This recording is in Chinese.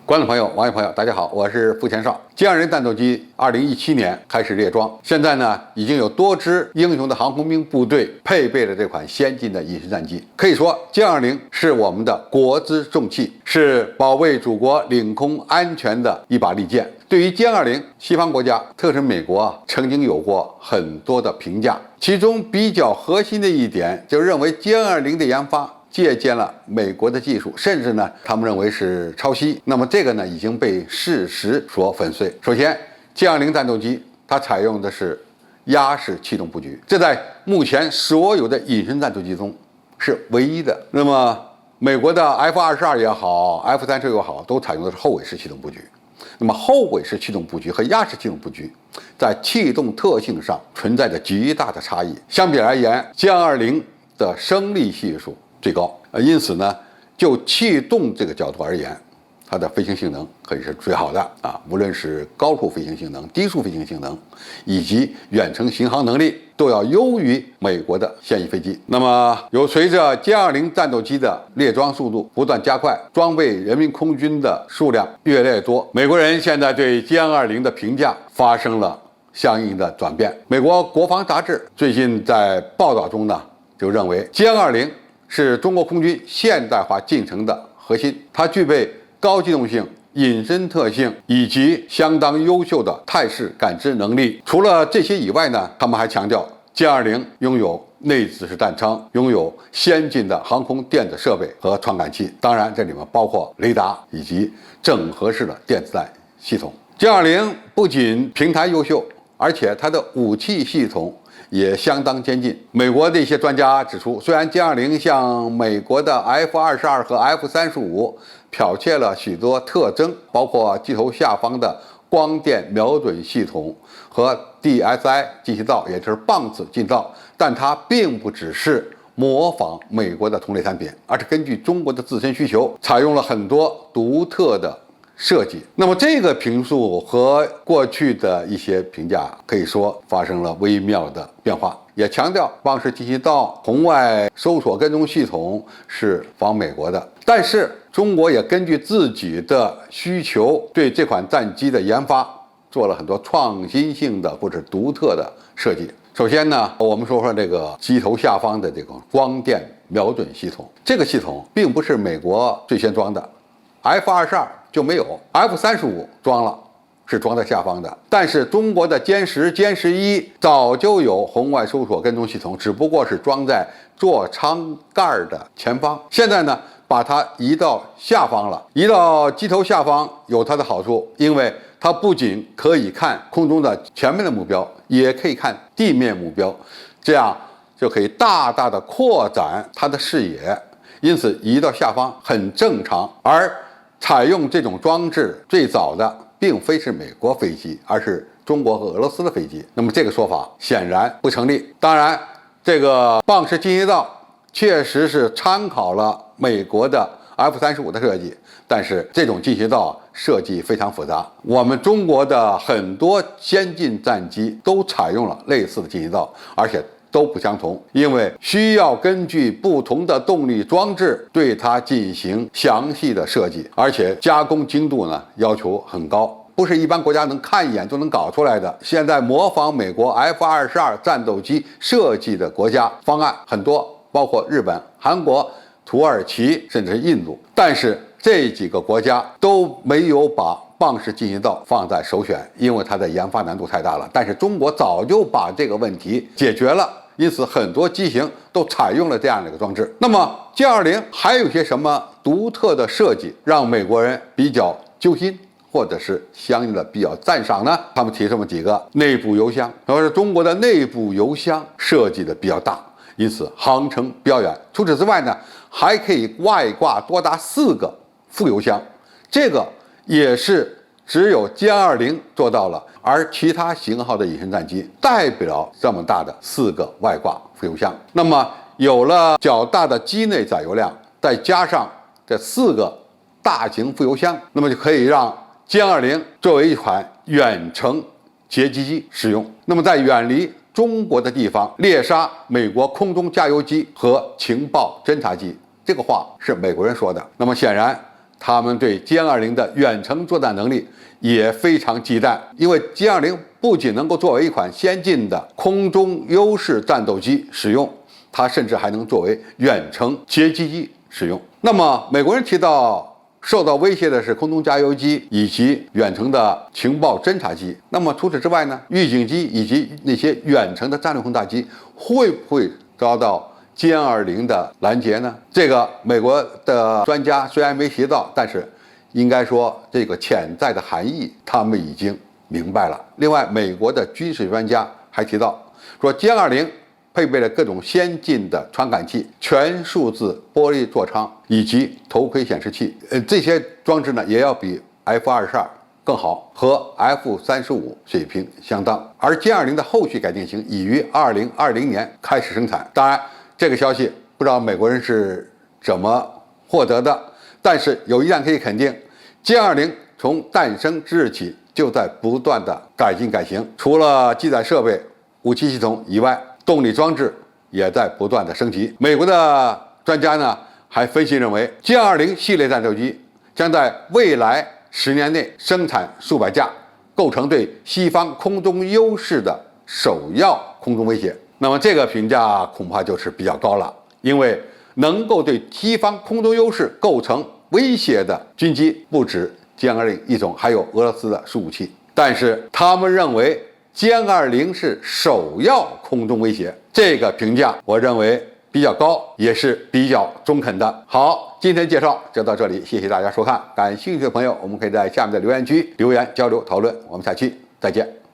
观众朋友、网友朋友，大家好，我是付前少。歼20战斗机2017年开始列装，现在呢已经有多支英雄的航空兵部队配备了这款先进的隐身战机。可以说，歼20是我们的国之重器，是保卫祖国领空安全的一把利剑。对于歼20，西方国家，特别是美国曾经有过很多的评价，其中比较核心的一点就认为歼20的研发借鉴了美国的技术，甚至呢，他们认为是抄袭。那么这个呢，已经被事实所粉碎。首先，歼20战斗机它采用的是压式气动布局，这在目前所有的隐身战斗机中是唯一的。那么美国的 F-22也好 ，F-36也好，都采用的是后尾式气动布局。那么后尾式气动布局和压式气动布局在气动特性上存在着极大的差异。相比而言，歼20的升力系数最高，因此呢，就气动这个角度而言，它的飞行性能可以是最好的啊！无论是高速飞行性能、低速飞行性能，以及远程巡航能力，都要优于美国的现役飞机。那么，随着歼20战斗机的列装速度不断加快，装备人民空军的数量越来越多，美国人现在对歼20的评价发生了相应的转变。美国国防杂志最近在报道中呢，就认为歼20是中国空军现代化进程的核心，它具备高机动性、隐身特性以及相当优秀的态势感知能力。除了这些以外呢，他们还强调歼20拥有内置式弹舱，拥有先进的航空电子设备和传感器，当然这里面包括雷达以及整合式的电子弹系统。歼20不仅平台优秀，而且它的武器系统也相当先进。美国的一些专家指出，虽然歼20向美国的 F-22和 F-35剽窃了许多特征，包括机头下方的光电瞄准系统和 DSI 进气道，也就是棒子进道，但它并不只是模仿美国的同类产品，而是根据中国的自身需求，采用了很多独特的设计。那么这个评述和过去的一些评价可以说发生了微妙的变化，也强调棒式进气道、红外搜索跟踪系统是仿美国的，但是中国也根据自己的需求，对这款战机的研发做了很多创新性的或者独特的设计。首先呢，我们说这个机头下方的这个光电瞄准系统，这个系统并不是美国最先装的。F-22就没有， F-35装了，是装在下方的。但是中国的歼10、歼11早就有红外搜索跟踪系统，只不过是装在座舱盖的前方。现在呢，把它移到下方了。移到机头下方有它的好处，因为它不仅可以看空中的前面的目标，也可以看地面目标，这样就可以大大的扩展它的视野。因此移到下方很正常。而采用这种装置最早的并非是美国飞机，而是中国和俄罗斯的飞机。那么这个说法显然不成立。当然，这个棒式进气道确实是参考了美国的 F-35的设计，但是这种进气道设计非常复杂。我们中国的很多先进战机都采用了类似的进气道，而且都不相同，因为需要根据不同的动力装置对它进行详细的设计，而且加工精度呢要求很高，不是一般国家能看一眼就能搞出来的。现在模仿美国 F-22战斗机设计的国家方案很多，包括日本、韩国、土耳其，甚至是印度，但是这几个国家都没有把棒式进气道放在首选，因为它的研发难度太大了。但是中国早就把这个问题解决了，因此很多机型都采用了这样的一个装置。那么歼20还有些什么独特的设计让美国人比较揪心，或者是相应的比较赞赏呢？他们提这么几个：内部油箱，说是中国的内部油箱设计的比较大，因此航程比较远。除此之外呢，还可以外挂多达4个副油箱，这个也是只有歼20做到了，而其他型号的隐身战机带不了这么大的4个外挂副油箱。那么有了较大的机内载油量，再加上这4个大型副油箱，那么就可以让歼20作为一款远程截击机使用。那么在远离中国的地方猎杀美国空中加油机和情报侦察机，这个话是美国人说的。那么显然他们对歼-20的远程作战能力也非常忌惮，因为歼-20不仅能够作为一款先进的空中优势战斗机使用，它甚至还能作为远程截击机使用。那么美国人提到受到威胁的是空中加油机以及远程的情报侦察机，那么除此之外呢，预警机以及那些远程的战略轰炸机会不会遭到歼-20的拦截呢？这个美国的专家虽然没提到，但是应该说这个潜在的含义他们已经明白了。另外，美国的军事专家还提到说，歼-20配备了各种先进的传感器、全数字玻璃座舱以及头盔显示器。这些装置呢，也要比 F-22更好，和 F-35水平相当。而歼-20的后续改进型已于2020年开始生产。当然，这个消息不知道美国人是怎么获得的，但是有一样可以肯定，歼-20从诞生之日起就在不断的改进改型，除了机载设备、武器系统以外，动力装置也在不断的升级。美国的专家呢还分析认为，歼-20系列战斗机将在未来10年内生产数百架，构成对西方空中优势的首要空中威胁。那么这个评价恐怕就是比较高了，因为能够对西方空中优势构成威胁的军机不止歼-20一种，还有俄罗斯的苏-57。但是他们认为歼-20是首要空中威胁，这个评价我认为比较高，也是比较中肯的。好，今天介绍就到这里，谢谢大家收看。感兴趣的朋友，我们可以在下面的留言区留言交流讨论。我们下期再见。